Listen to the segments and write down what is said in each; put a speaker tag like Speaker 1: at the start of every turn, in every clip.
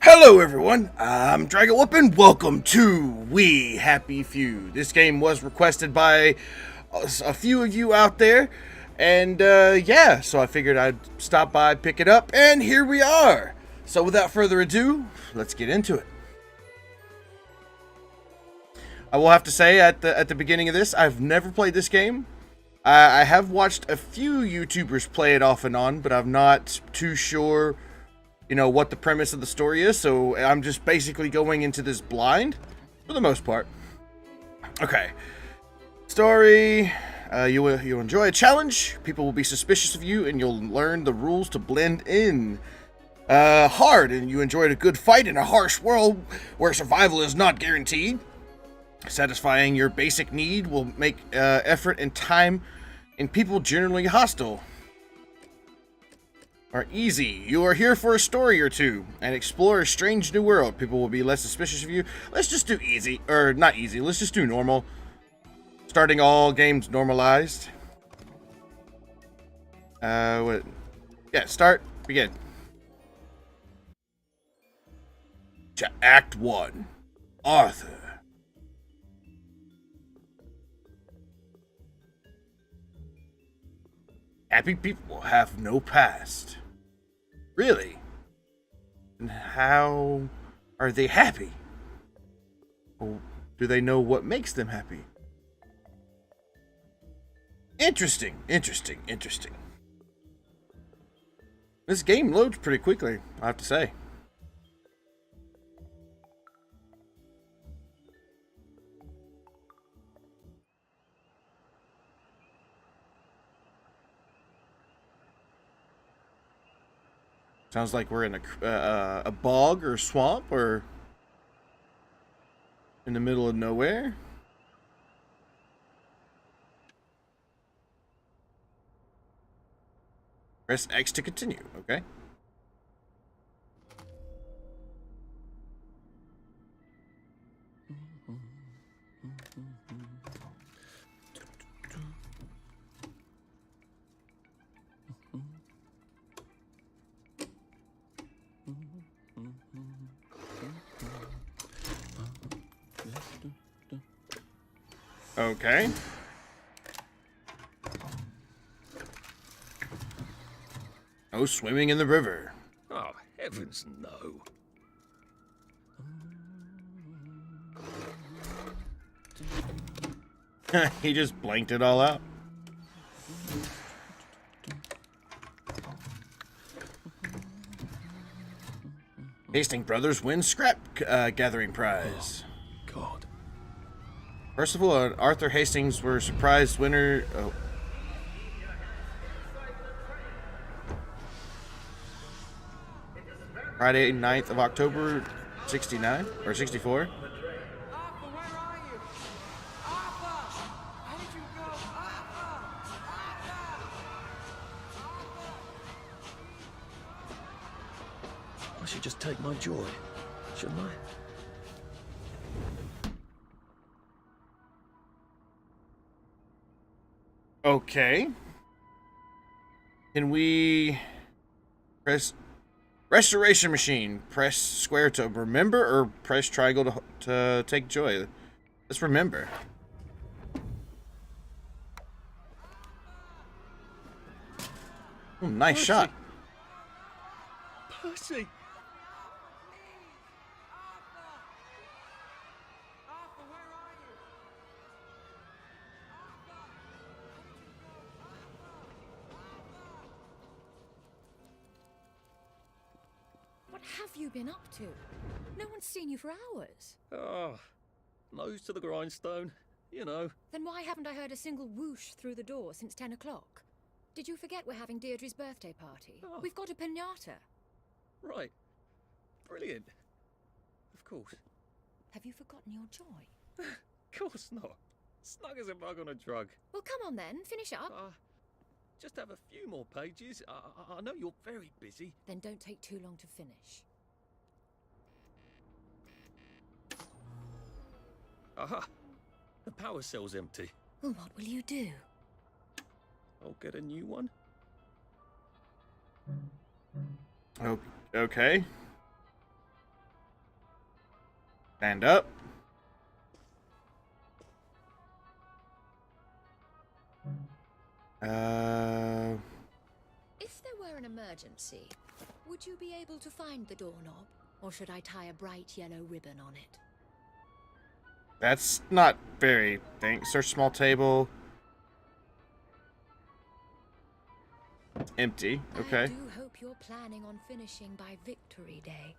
Speaker 1: Hello everyone, I'm Dragon Whoop and welcome to We Happy Few. This game was requested by a few of you out there, and yeah, so I figured I'd stop by, pick it up, and here we are. So without further ado, let's get into it. I will have to say at the beginning of this, I've never played this game. I have watched a few YouTubers play it off and on, but I'm not too sure what the premise of the story is, so I'm just basically going into this blind for the most part. Okay. Story. You'll enjoy a challenge. People will be suspicious of you, and you'll learn the rules to blend in. Hard, and you enjoyed a good fight in a harsh world where survival is not guaranteed. Satisfying your basic need will make effort and time in people generally hostile. Are easy. You are here for a story or two and explore a strange new world. People will be less suspicious of you. Let's just do easy. Or not easy. Let's just do normal. Starting all games normalized. What? Yeah, start. Begin. Act 1. Arthur. Happy people have no past. Really? And how are they happy? Or do they know what makes them happy? Interesting. This game loads pretty quickly, I have to say. Sounds like we're in a bog or swamp or in the middle of nowhere. Press X to continue, okay? Okay. No swimming in the river.
Speaker 2: Oh, heavens no.
Speaker 1: He just blanked it all out. Hastings Brothers wins scrap gathering prize.
Speaker 2: God.
Speaker 1: Percival and Arthur Hastings were surprise winner. Oh. Friday, 9th of October, 69 or 64.
Speaker 2: I should just take my joy, shouldn't I?
Speaker 1: Okay. Can we press restoration machine? Press square to remember or press triangle to take joy? Let's remember. Ooh, nice
Speaker 2: Percy.
Speaker 1: shot.
Speaker 2: Percy!
Speaker 3: What have you been up to? No one's seen you for hours.
Speaker 2: Oh, nose to the grindstone, you know.
Speaker 3: Then why haven't I heard a single whoosh through the door since 10 o'clock? Did you forget we're having Deirdre's birthday party?
Speaker 2: Oh.
Speaker 3: We've got a piñata.
Speaker 2: Right. Brilliant. Of course.
Speaker 3: Have you forgotten your joy?
Speaker 2: Of course not. Snug as a bug on a drug.
Speaker 3: Well, come on then, finish up.
Speaker 2: Just have a few more pages. I know you're very busy.
Speaker 3: Then don't take too long to finish.
Speaker 2: Aha! The power cell's empty.
Speaker 3: Well, what will you do?
Speaker 2: I'll get a new one.
Speaker 1: Okay. Stand up.
Speaker 3: If there were an emergency, would you be able to find the doorknob? Or should I tie a bright yellow ribbon on it?
Speaker 1: That's not very thing. Search small table. Empty. Okay.
Speaker 3: I do hope you're planning on finishing by Victory Day.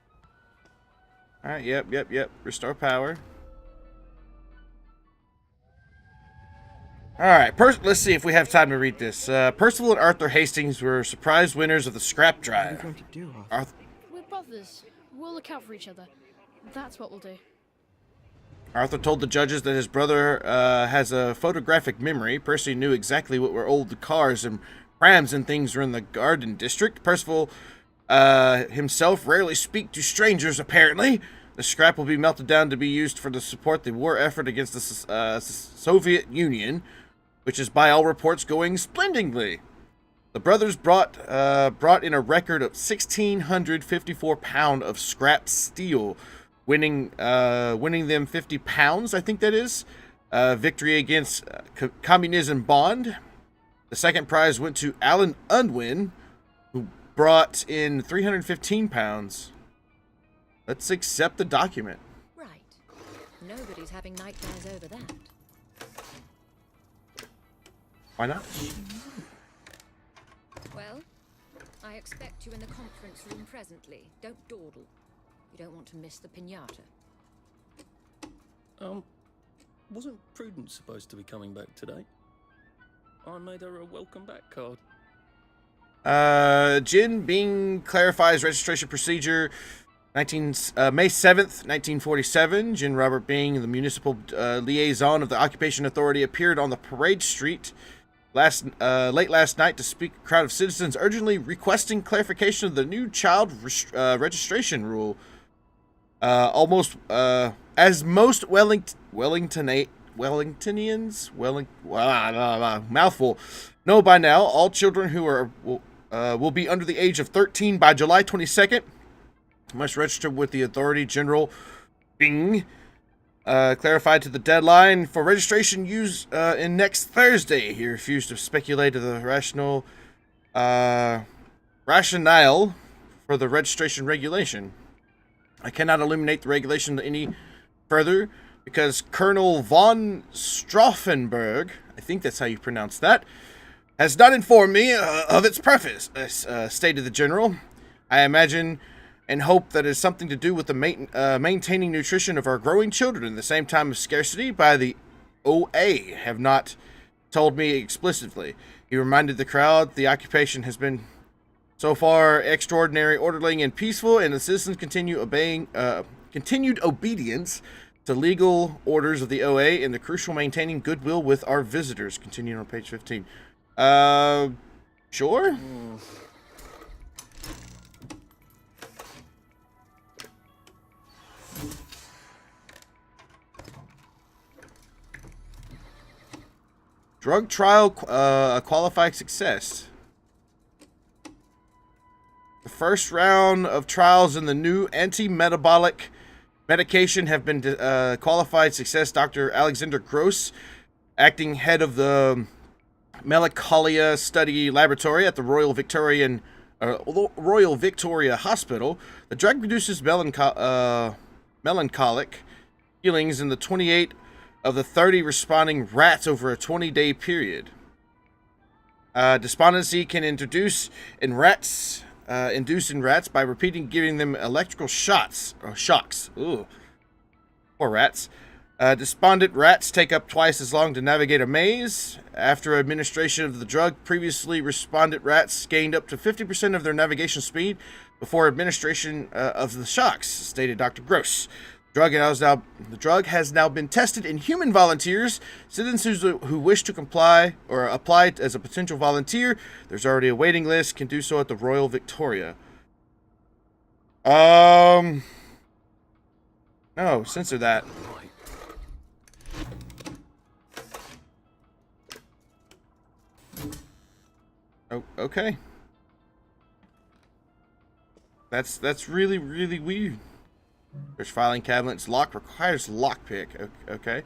Speaker 1: Alright, yep. Restore power. Alright, let's see if we have time to read this. Percival and Arthur Hastings were surprise winners of the scrap
Speaker 4: What are you
Speaker 1: drive.
Speaker 4: going to do, Arthur?
Speaker 1: Arthur
Speaker 5: We're brothers. We'll look out for each other. That's what we'll do.
Speaker 1: told the judges that his brother has a photographic memory. Percy knew exactly what were old cars and prams and things were in the Garden District. Percival himself rarely speak to strangers, apparently. The scrap will be melted down to be used for the support the war effort against the Soviet Union, which is by all reports going splendidly. The brothers brought in a record of 1,654 pound of scrap steel, winning them 50 pounds, I think that is. Victory against communism bond. The second prize went to Alan Unwin, who brought in 315 pounds. Let's accept the document.
Speaker 3: Right. Nobody's having nightmares over that.
Speaker 1: Why not?
Speaker 3: Well, I expect you in the conference room presently. Don't dawdle. You don't want to miss the piñata.
Speaker 2: Wasn't Prudence supposed to be coming back today? I made her a welcome back card.
Speaker 1: Jin Bing clarifies registration procedure. May 7th, 1947. Jin Robert Bing, the municipal liaison of the Occupation Authority, appeared on the parade street late last night to speak to a crowd of citizens urgently requesting clarification of the new child registration rule. As most Wellingtonians mouthful know by now, all children who will be under the age of 13 by July 22nd must register with the Authority General. Bing clarified to the deadline for registration used in next Thursday. He refused to speculate to the rationale for the registration regulation. I cannot illuminate the regulation any further because Colonel von Stauffenberg, I think that's how you pronounce that, has not informed me of its purpose, stated the general. I imagine and hope that it has something to do with the maintaining nutrition of our growing children in the same time of scarcity by the OA have not told me explicitly. He reminded the crowd the occupation has been so far extraordinary, orderly, and peaceful, and the citizens continued obedience to legal orders of the OA and the crucial maintaining goodwill with our visitors. Continuing on page 15. Sure? Drug trial qualified success. The first round of trials in the new anti-metabolic medication have been qualified success. Dr. Alexander Gross, acting head of the Melancholia Study Laboratory at the Royal Victoria Hospital. The drug reduces melancholic feelings in the 28 of the 30 responding rats over a 20-day period. Despondency can induce in rats by repeating giving them electrical shocks. Ooh, poor rats. Despondent rats take up twice as long to navigate a maze. After administration of the drug, previously respondent rats gained up to 50% of their navigation speed before administration of the shocks, stated Dr. Gross. The drug has now been tested in human volunteers. Citizens who wish to comply or apply as a potential volunteer, there's already a waiting list, can do so at the Royal Victoria. No, censor that. Oh, okay. That's really, really weird. There's filing cabinets. Lock requires lockpick. Okay.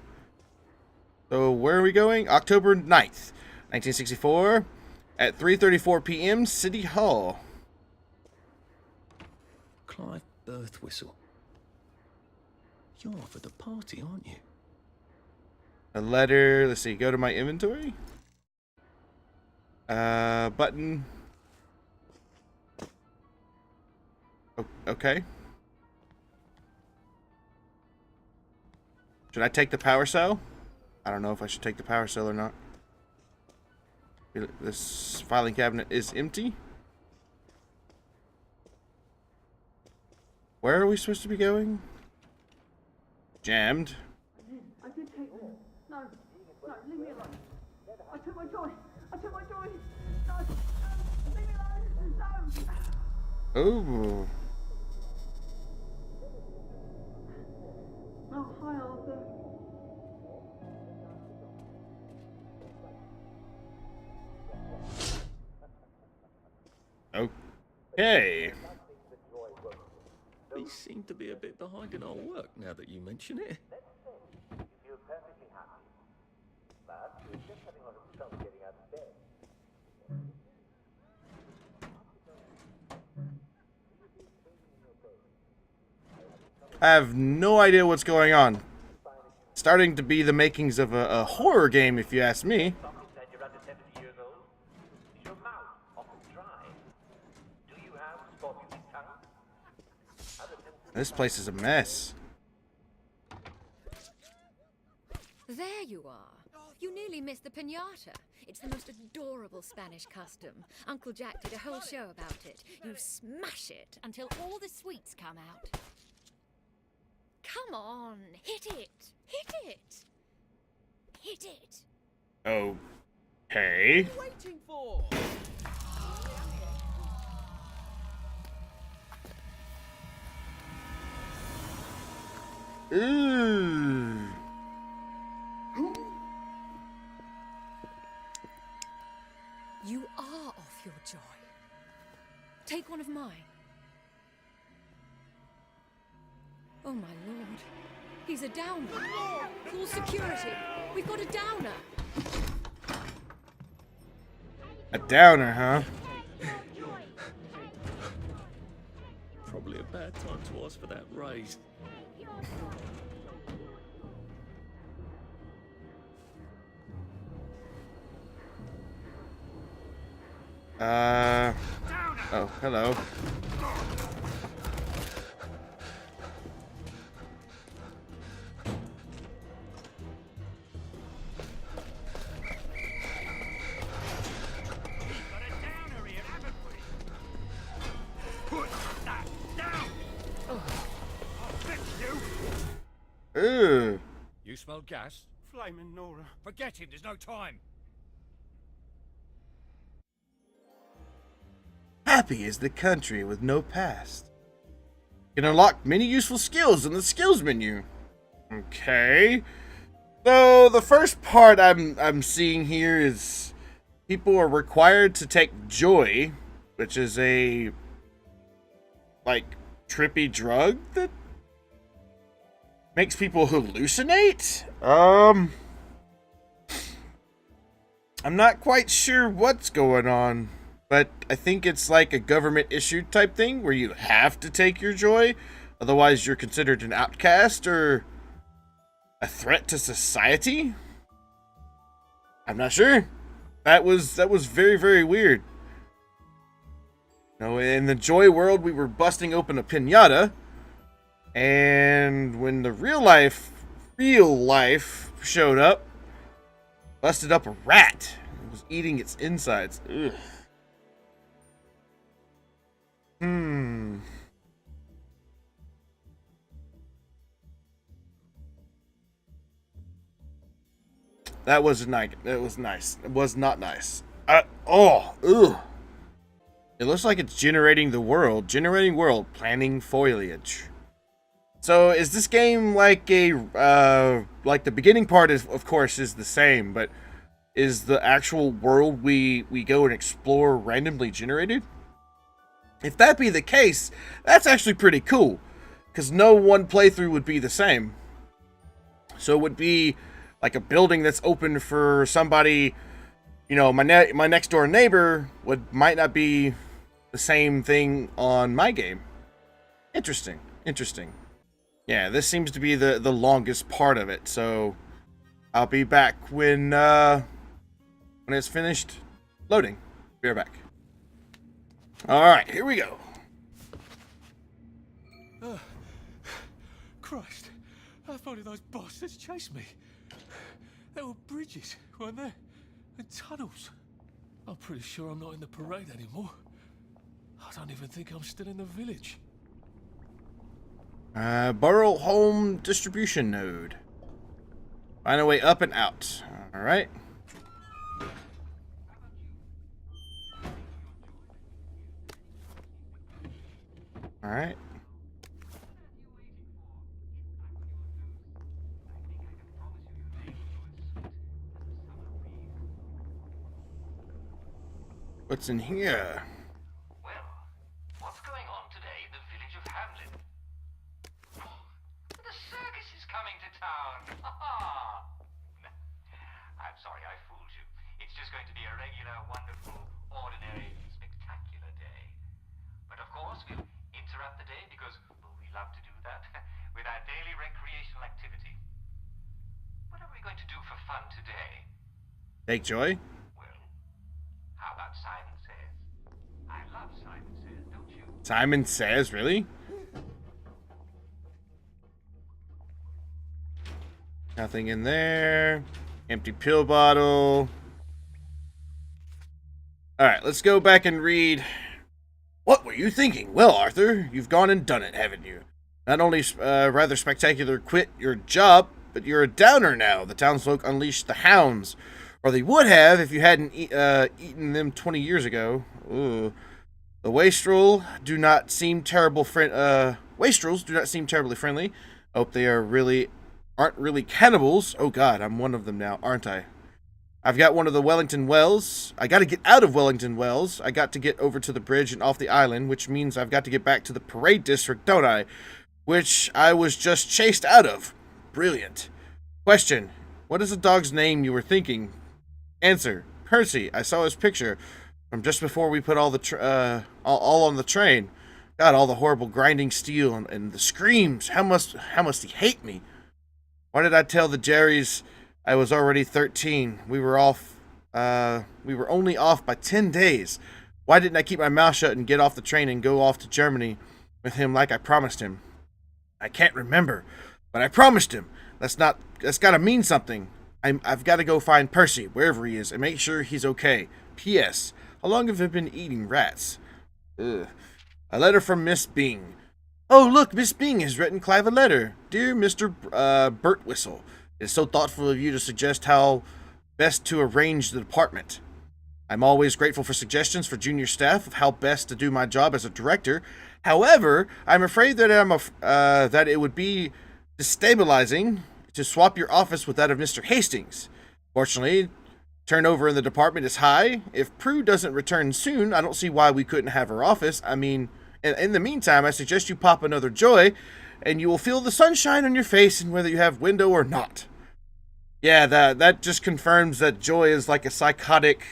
Speaker 1: So where are we going? October 9th, 1964 at 3:34 p.m. City Hall.
Speaker 2: Clive Birthwhistle. You're off at the party, aren't you?
Speaker 1: A letter. Let's see. Go to my inventory. Button. Okay. Should I take the power cell? I don't know if I should take the power cell or not. This filing cabinet is empty. Where are we supposed to be going? Jammed.
Speaker 4: I did take them. No, leave me alone. I took my joy. No, leave me alone. No.
Speaker 1: Oh.
Speaker 4: Oh, hi, Arthur.
Speaker 1: Okay.
Speaker 2: We seem to be a bit behind in our work now that you mention it.
Speaker 1: I have no idea what's going on. Starting to be the makings of a horror game, if you ask me. This place is a mess.
Speaker 3: There you are. You nearly missed the piñata. It's the most adorable Spanish custom. Uncle Jack did a whole show about it. You smash it until all the sweets come out. Come on, hit it! Hit it! Hit it!
Speaker 1: Okay.
Speaker 4: Waiting for.
Speaker 1: Ooh.
Speaker 3: You are off your joy. Take one of mine. Oh my lord. He's a downer. Call security. We've got a downer.
Speaker 1: A downer, huh?
Speaker 2: Probably a bad time to ask for that raise.
Speaker 1: Oh, hello. Ooh.
Speaker 6: You smell gas?
Speaker 4: Flaming Nora.
Speaker 6: Forget him, there's no time.
Speaker 1: Happy is the country with no past. You can unlock many useful skills in the skills menu. Okay. So the first part I'm seeing here is people are required to take joy, which is a like trippy drug that makes people hallucinate. I'm not quite sure what's going on. But I think it's like a government issued type thing where you have to take your joy. Otherwise you're considered an outcast or a threat to society. I'm not sure. That was very, very weird. You know, in the joy world we were busting open a piñata. And when the real life showed up, busted up a rat. It was eating its insides. Ugh. That was nice. It was nice. It was not nice. Ugh. It looks like it's generating the world. Generating world. Planting foliage. So is this game like a like the beginning part is of course is the same, but is the actual world we go and explore randomly generated? If that be the case, that's actually pretty cool. because no one playthrough would be the same. So it would be like a building that's open for somebody, you know, my next door neighbor might not be the same thing on my game. Interesting. Yeah, this seems to be the longest part of it, so I'll be back when it's finished loading. Be right back. Alright, here we go.
Speaker 6: Christ, I thought those bastards chased me. There were bridges, weren't there? And tunnels. I'm pretty sure I'm not in the parade anymore. I don't even think I'm still in the village.
Speaker 1: Borough home distribution node. Find a way up and out. Alright. Alright. What's in here?
Speaker 7: Well, what's going on today in the village of Hamlin? The circus is coming to town! I'm sorry I fooled you. It's just going to be a regular, wonderful, ordinary, spectacular day. But of course, we'll interrupt the day because we love to do that with our daily recreational activity. What are we going to do for fun today?
Speaker 1: Take joy?
Speaker 7: Well, how about Simon Says? I love Simon Says, don't you?
Speaker 1: Simon Says, really? Nothing in there. Empty pill bottle. Alright, let's go back and read. What were you thinking? Well, Arthur, you've gone and done it, haven't you? Not only rather spectacular quit your job, but you're a downer now. The townsfolk unleashed the hounds. Or they would have if you hadn't eaten them 20 years ago. Ooh. The wastrels do not seem terribly friendly. Hope they aren't really cannibals. Oh god, I'm one of them now, aren't I? I've got one of the Wellington Wells. I got to get out of Wellington Wells. I got to get over to the bridge and off the island, which means I've got to get back to the parade district, don't I? Which I was just chased out of. Brilliant. Question. What is the dog's name you were thinking? Answer. Percy. I saw his picture from just before we put all on the train. God, all the horrible grinding steel and the screams. How must he hate me? Why did I tell the Jerrys I was already 13? We were only off by 10 days. Why didn't I keep my mouth shut and get off the train and go off to Germany with him like I promised him? I can't remember, but I promised him. That's gotta mean something. I've got to go find Percy, wherever he is, and make sure he's okay. P.S. How long have you been eating rats? Ugh. A letter from Miss Bing. Oh, look, Miss Bing has written Clive a letter. Dear Mr. Birtwistle, it is so thoughtful of you to suggest how best to arrange the department. I'm always grateful for suggestions for junior staff of how best to do my job as a director. However, I'm afraid that that it would be destabilizing to swap your office with that of Mr. Hastings. Fortunately, turnover in the department is high. If Prue doesn't return soon, I don't see why we couldn't have her office. I mean, in the meantime, I suggest you pop another Joy, and you will feel the sunshine on your face, and whether you have window or not. Yeah, that just confirms that Joy is like a psychotic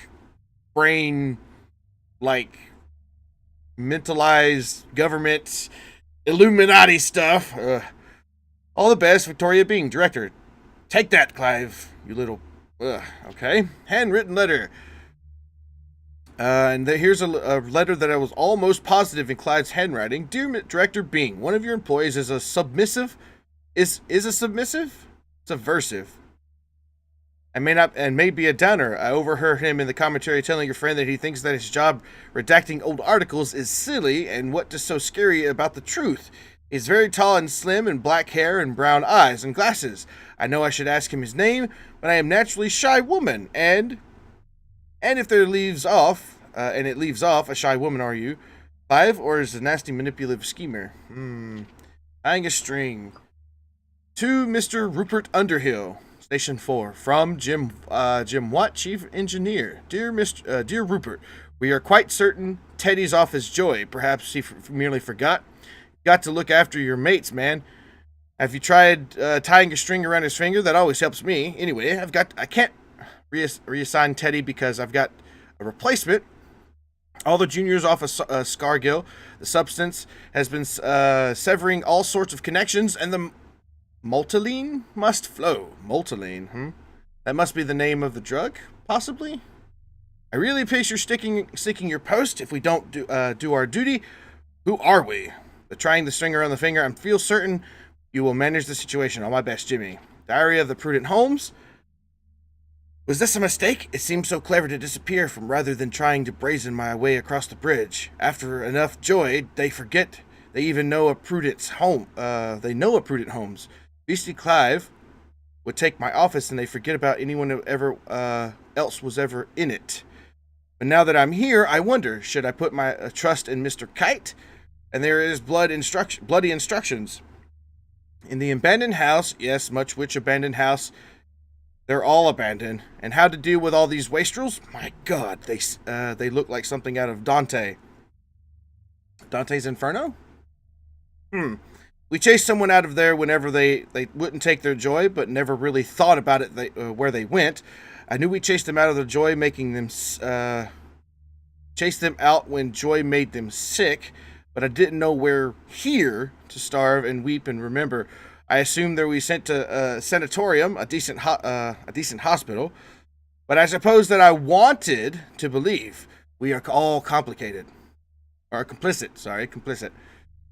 Speaker 1: brain, like mentalized government Illuminati stuff. All the best, Victoria Bing, director. Take that, Clive, you little... okay. Handwritten letter. And here's a letter that I was almost positive in Clive's handwriting. Dear Director Bing, one of your employees is a submissive... Is a submissive? Subversive. May be a downer. I overheard him in the commentary telling your friend that he thinks that his job redacting old articles is silly, and what is so scary about the truth? He's very tall and slim, and black hair and brown eyes and glasses. I know I should ask him his name, but I am naturally shy woman, and if there leaves off, a shy woman, are you? Clive, or is a nasty manipulative schemer? Tying a string. To Mr. Rupert Underhill, Station 4, from Jim Watt, Chief Engineer. Dear Rupert, we are quite certain Teddy's off his Joy. Perhaps he merely forgot. Got to look after your mates, man. Have you tried tying a string around his finger? That always helps me. Anyway, I can't reassign Teddy because I've got a replacement. All the juniors off of Scargill. The substance has been severing all sorts of connections, and the Multiline must flow. Multiline, That must be the name of the drug, possibly? I really appreciate your sticking your post. If we don't do our duty, who are we? But trying the string around the finger, I feel certain you will manage the situation. All my best, Jimmy. Diary of the Prudent Holmes. Was this a mistake? It seemed so clever to disappear from rather than trying to brazen my way across the bridge. After enough joy, they forget. They even know a Prudent's home. They know a Prudent Holmes. Beastie Clive would take my office and they forget about anyone who ever else was ever in it. But now that I'm here, I wonder, should I put my trust in Mr. Kite? And there is bloody instructions. In the abandoned house, yes, much which abandoned house, they're all abandoned. And how to deal with all these wastrels? My God, they look like something out of Dante. Dante's Inferno? We chased someone out of there whenever they wouldn't take their joy, but never really thought about it where they went. I knew we chased them out of their joy, making them chase them out when joy made them sick, but I didn't know where here to starve and weep and remember. I assumed that we sent to a sanatorium, a decent hospital, but I suppose that I wanted to believe we are all complicit.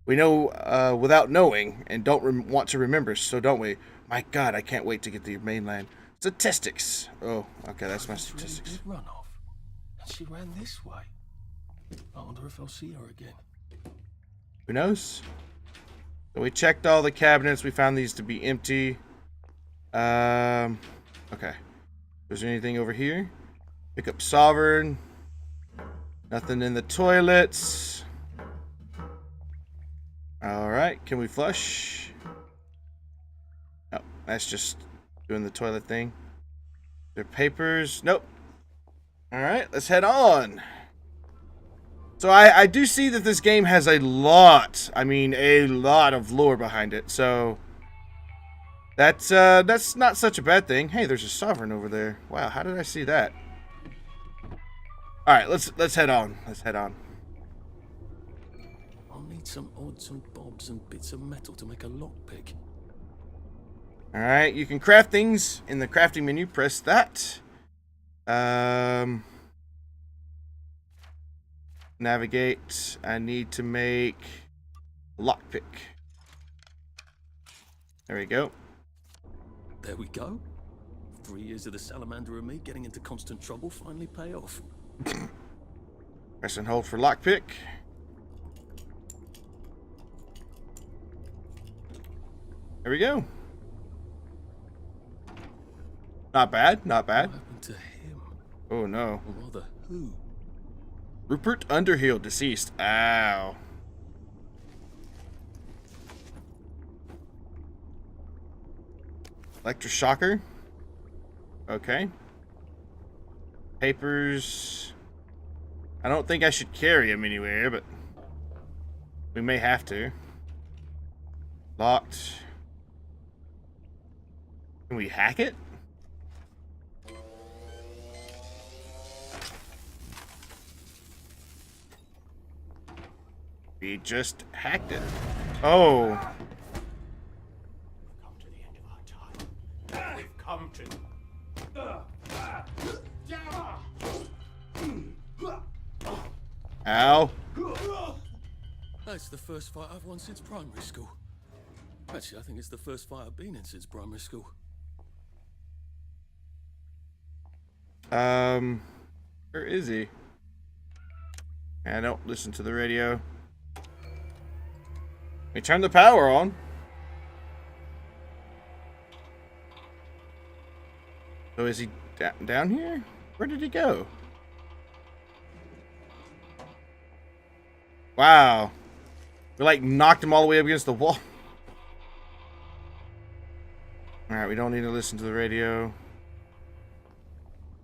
Speaker 1: We know without knowing and don't want to remember, so don't we? My God, I can't wait to get to your mainland. Statistics. Oh, okay, that's my statistics.
Speaker 6: Did run off, and she ran this way. I wonder if I'll see her again.
Speaker 1: Who knows? So we checked all the cabinets. We found these to be empty. Okay. Is there anything over here? Pick up Sovereign. Nothing in the toilets. Alright, can we flush? No, that's just doing the toilet thing. There papers? Nope. Alright, let's head on. So I do see that this game has a lot of lore behind it. So that's not such a bad thing. Hey, there's a Sovereign over there. Wow, how did I see that? All right, let's head on. Let's head on.
Speaker 6: I'll need some odds and bobs and bits of metal to make a lockpick.
Speaker 1: All right, you can craft things in the crafting menu. Press that. Navigate. I need to make a lockpick. There we go.
Speaker 6: There we go. 3 years of the salamander and me getting into constant trouble finally pay off.
Speaker 1: Press and hold for lockpick. There we go. Not bad, not bad.
Speaker 6: What happened to him?
Speaker 1: Oh no.
Speaker 6: Or rather, who?
Speaker 1: Rupert Underhill, deceased. Ow. Electroshocker. Okay. Papers. I don't think I should carry him anywhere, but we may have to. Locked. Can we hack it? We just hacked it. Oh.
Speaker 8: Come to the end of our time. We've come to.
Speaker 1: Ow.
Speaker 6: That's the first fight I've won since primary school. Actually, I think it's the first fight I've been in since primary school.
Speaker 1: Where is he? I don't listen to the radio. We turned the power on. So is he down here? Where did he go? Wow. We like knocked him all the way up against the wall. Alright, we don't need to listen to the radio.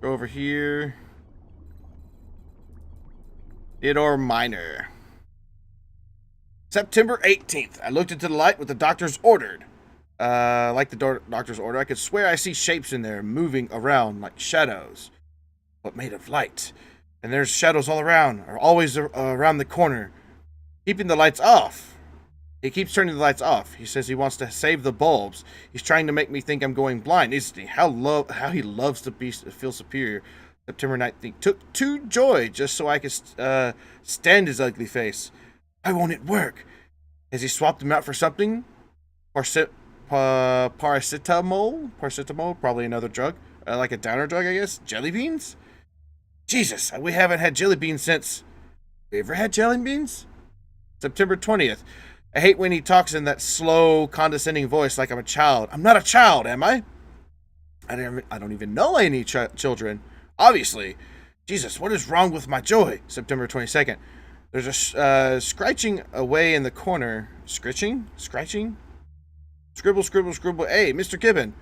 Speaker 1: Go over here. Theodore Minor. September 18th. I looked into the light with the doctor's ordered. Like the doctor's order, I could swear I see shapes in there moving around like shadows, but made of light. And there's shadows all around, or always around the corner, keeping the lights off. He keeps turning the lights off. He says he wants to save the bulbs. He's trying to make me think I'm going blind, isn't he? How he loves to feel superior. September 19th. Took 2 joy just so I could stand his ugly face. Why won't it work? Has he swapped him out for something? Paracetamol? Probably another drug. Like a downer drug, I guess? Jelly beans? Jesus, we haven't had jelly beans since... We ever had jelly beans? September 20th. I hate when he talks in that slow, condescending voice like I'm a child. I'm not a child, am I? I don't even know any children. Obviously. Jesus, what is wrong with my joy? September 22nd. There's a scratching away in the corner. Scritching? Scribble, scribble, scribble. Hey, Mr. Gibbon.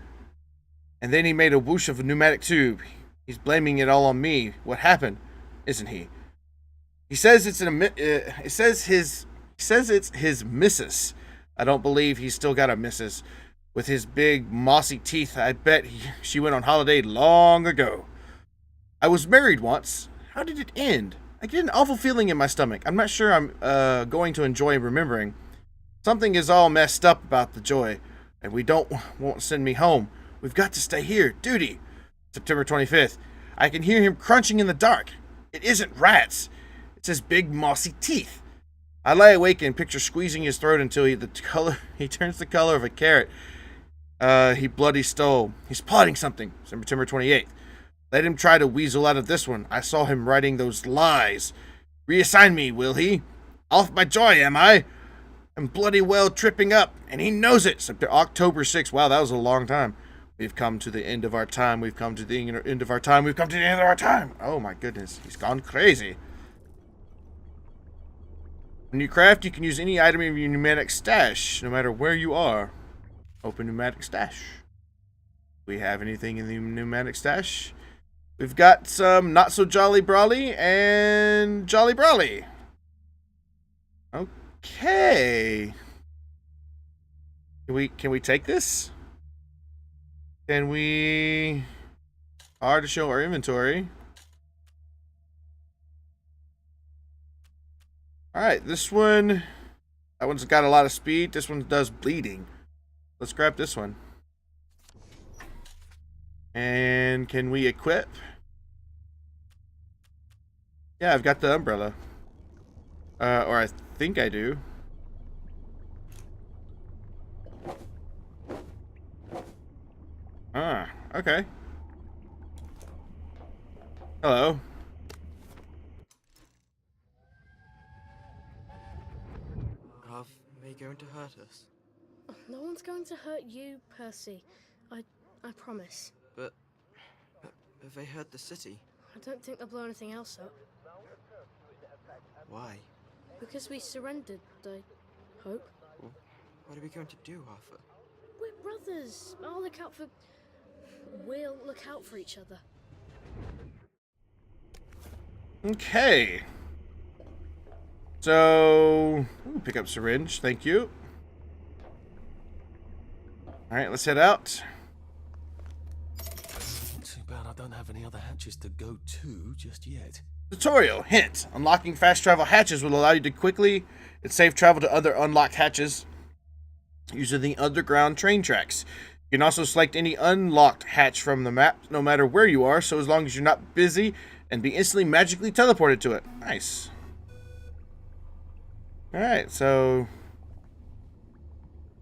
Speaker 1: And then he made a whoosh of a pneumatic tube. He's blaming it all on me. What happened? Isn't he? He says it's his missus. I don't believe he's still got a missus. With his big mossy teeth, I bet she went on holiday long ago. I was married once. How did it end? I get an awful feeling in my stomach. I'm not sure I'm going to enjoy remembering. Something is all messed up about the joy, and won't send me home. We've got to stay here. Duty. September 25th. I can hear him crunching in the dark. It isn't rats. It's his big mossy teeth. I lie awake and picture squeezing his throat until he turns the color of a carrot. He bloody stole. He's plotting something. September 28th. Let him try to weasel out of this one. I saw him writing those lies. Reassign me, will he? Off my joy, am I? I'm bloody well tripping up, and he knows it. October 6th. Wow, that was a long time. We've come to the end of our time. We've come to the end of our time. We've come to the end of our time. Oh my goodness. He's gone crazy. When you craft, you can use any item in your pneumatic stash, no matter where you are. Open pneumatic stash. We have anything in the pneumatic stash? We've got some Not So Jolly Brawly and Jolly Brawly. Okay. Can we take this? Can we... R to show our inventory. Alright, this one... That one's got a lot of speed. This one does bleeding. Let's grab this one. And can we equip? Yeah, I've got the umbrella. Or I think I do. Ah, okay. Hello.
Speaker 9: Are they going to hurt us?
Speaker 5: No one's going to hurt you, Percy. I promise.
Speaker 9: But have they hurt the city?
Speaker 5: I don't think they'll blow anything else up.
Speaker 9: Why?
Speaker 5: Because we surrendered, I hope.
Speaker 9: Well, what are we going to do, Arthur?
Speaker 5: We're brothers. We'll look out for each other.
Speaker 1: Okay. So, pick up syringe. Thank you. Alright, let's head out.
Speaker 6: Too bad I don't have any other hatches to go to just yet.
Speaker 1: Tutorial. Hint. Unlocking fast travel hatches will allow you to quickly and safe travel to other unlocked hatches using the underground train tracks. You can also select any unlocked hatch from the map, no matter where you are, so as long as you're not busy, and be instantly magically teleported to it. Nice. Alright, so...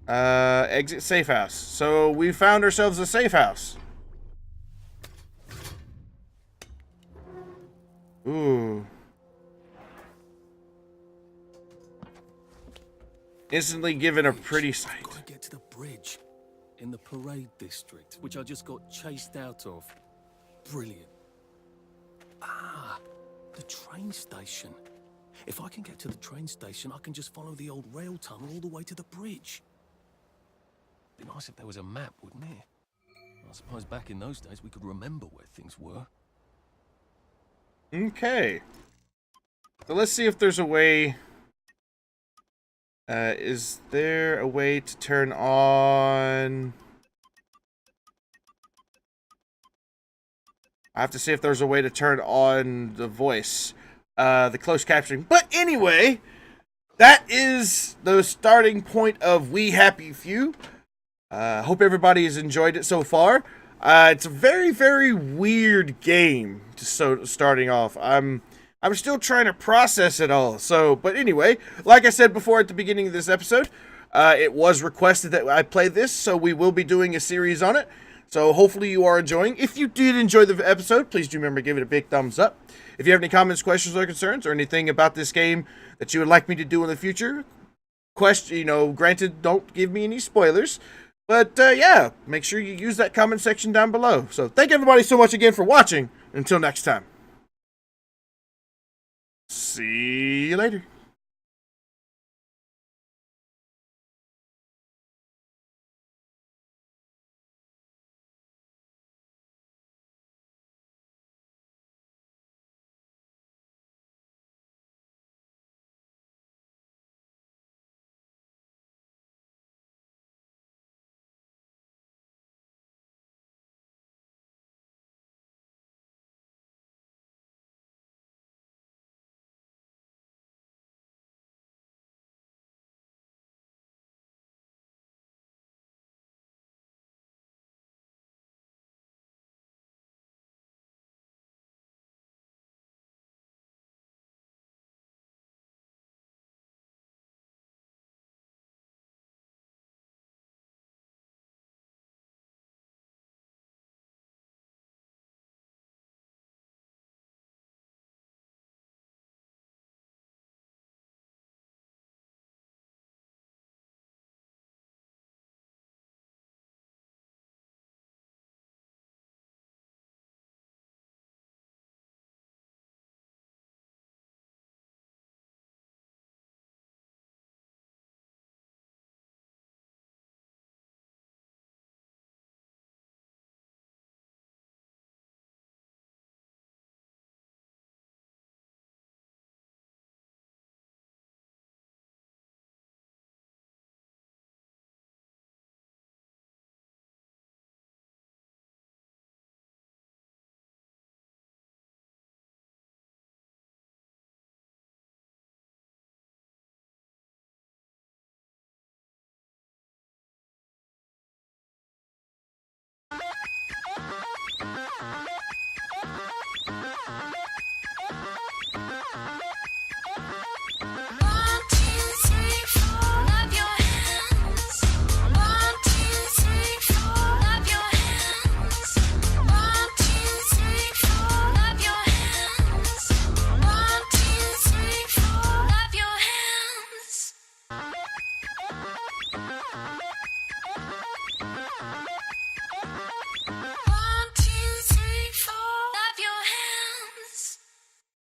Speaker 1: exit safe house. So we found ourselves a safe house. Ooh. Instantly given a pretty sight.
Speaker 6: Gotta get to the bridge in the parade district, which I just got chased out of. Brilliant. Ah, the train station. If I can get to the train station, I can just follow the old rail tunnel all the way to the bridge. Be nice if there was a map, wouldn't it? I suppose back in those days we could remember where things were.
Speaker 1: Okay. So let's see if there's a way Is there a way to turn on... I have to see if there's a way to turn on the voice, the close captioning. But anyway, that is the starting point of We Happy Few. Hope everybody has enjoyed it so far. It's a very, very weird game starting off. I'm still trying to process it all. But anyway, like I said before at the beginning of this episode, it was requested that I play this, so we will be doing a series on it. So hopefully you are enjoying. If you did enjoy the episode, please do remember to give it a big thumbs up. If you have any comments, questions, or concerns, or anything about this game that you would like me to do in the future, granted, don't give me any spoilers. But yeah, make sure you use that comment section down below. So thank everybody so much again for watching. Until next time. See you later.